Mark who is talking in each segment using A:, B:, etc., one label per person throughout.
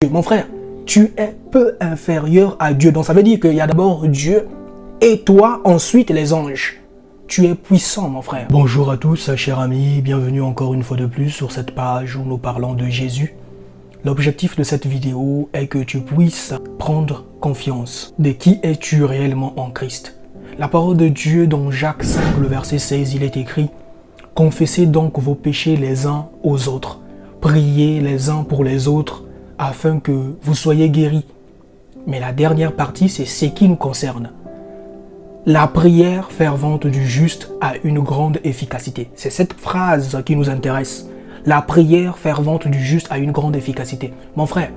A: truc. Mon frère, tu es peu inférieur à Dieu. Donc ça veut dire qu'il y a d'abord Dieu et toi, ensuite les anges. Tu es puissant, mon frère. Bonjour à tous, chers amis. Bienvenue encore une fois de plus sur cette page où nous parlons de Jésus. L'objectif de cette vidéo est que tu puisses prendre confiance de qui es-tu réellement en Christ. La parole de Dieu dans Jacques 5, le verset 16, il est écrit « Confessez donc vos péchés les uns aux autres, priez les uns pour les autres, afin que vous soyez guéris. » Mais la dernière partie, c'est ce qui nous concerne. La prière fervente du juste a une grande efficacité. C'est cette phrase qui nous intéresse. La prière fervente du juste a une grande efficacité. Mon frère,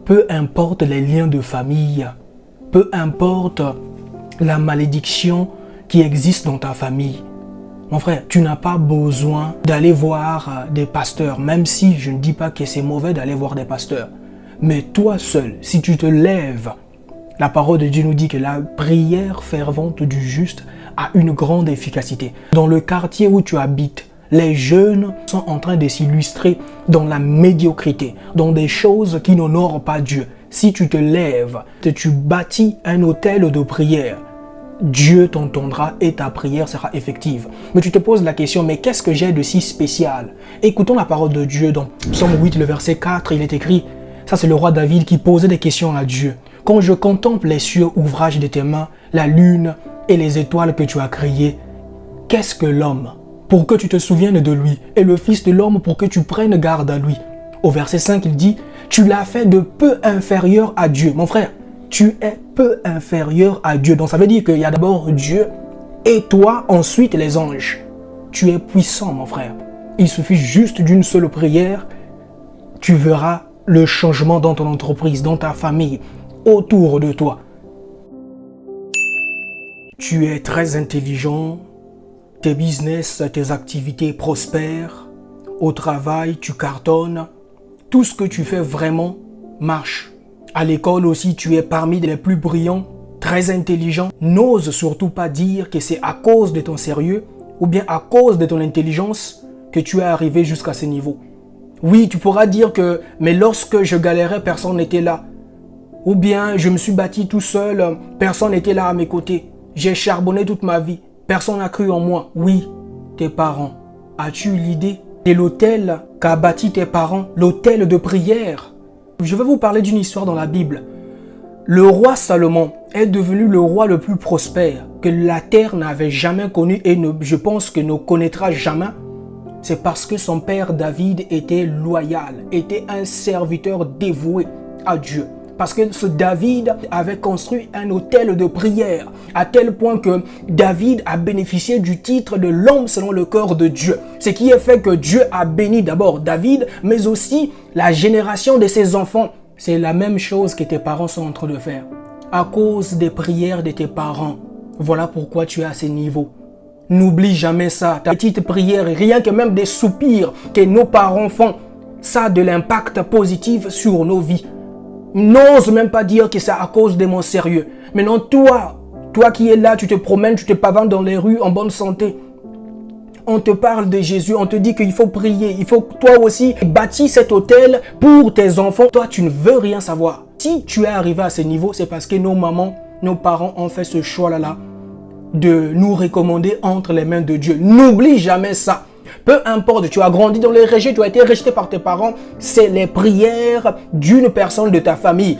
A: peu importe les liens de famille, peu importe la malédiction qui existe dans ta famille, mon frère, tu n'as pas besoin d'aller voir des pasteurs, même si je ne dis pas que c'est mauvais d'aller voir des pasteurs. Mais toi seul, si tu te lèves, la parole de Dieu nous dit que la prière fervente du juste a une grande efficacité. Dans le quartier où tu habites, les jeunes sont en train de s'illustrer dans la médiocrité, dans des choses qui n'honorent pas Dieu. Si tu te lèves, tu bâtis un autel de prière, Dieu t'entendra et ta prière sera effective. Mais tu te poses la question, mais qu'est-ce que j'ai de si spécial? Écoutons la parole de Dieu dans Psaume 8, le verset 4, il est écrit, ça c'est le roi David qui posait des questions à Dieu. Quand je contemple les cieux, ouvrage de tes mains, la lune et les étoiles que tu as créées, qu'est-ce que l'homme pour que tu te souviennes de lui, et le Fils de l'homme pour que tu prennes garde à lui? Au verset 5, il dit, tu l'as fait de peu inférieur à Dieu. Mon frère, tu es peu inférieur à Dieu. Donc ça veut dire qu'il y a d'abord Dieu et toi, ensuite les anges. Tu es puissant, mon frère. Il suffit juste d'une seule prière, tu verras le changement dans ton entreprise, dans ta famille, autour de toi. Tu es très intelligent, tes business, tes activités prospèrent, au travail tu cartonnes, tout ce que tu fais vraiment marche. À l'école aussi tu es parmi les plus brillants, très intelligents. N'ose surtout pas dire que c'est à cause de ton sérieux ou bien à cause de ton intelligence que tu es arrivé jusqu'à ce niveau. Oui, tu pourras dire que mais lorsque je galérais, personne n'était là. Ou bien je me suis bâti tout seul, personne n'était là à mes côtés. J'ai charbonné toute ma vie, personne n'a cru en moi. Oui, tes parents. As-tu l'idée de l'autel qu'a bâti tes parents, l'autel de prière? Je vais vous parler d'une histoire dans la Bible. Le roi Salomon est devenu le roi le plus prospère que la terre n'avait jamais connu et je pense que ne connaîtra jamais. C'est parce que son père David était loyal, était un serviteur dévoué à Dieu. Parce que ce David avait construit un autel de prière à tel point que David a bénéficié du titre de l'homme selon le cœur de Dieu. Ce qui est fait que Dieu a béni d'abord David, mais aussi la génération de ses enfants. C'est la même chose que tes parents sont en train de faire. À cause des prières de tes parents, voilà pourquoi tu es à ce niveau. N'oublie jamais ça. Ta petite prière, rien que même des soupirs que nos parents font, ça a de l'impact positif sur nos vies. N'ose même pas dire que c'est à cause de mon sérieux. Mais non, toi qui es là, tu te promènes, tu te pavanes dans les rues en bonne santé. On te parle de Jésus, on te dit qu'il faut prier. Il faut toi aussi bâtir cet autel pour tes enfants. Toi, tu ne veux rien savoir. Si tu es arrivé à ce niveau, c'est parce que nos mamans, nos parents ont fait ce choix-là de nous recommander entre les mains de Dieu. N'oublie jamais ça. Peu importe, tu as grandi dans les rejet, tu as été rejeté par tes parents, c'est les prières d'une personne de ta famille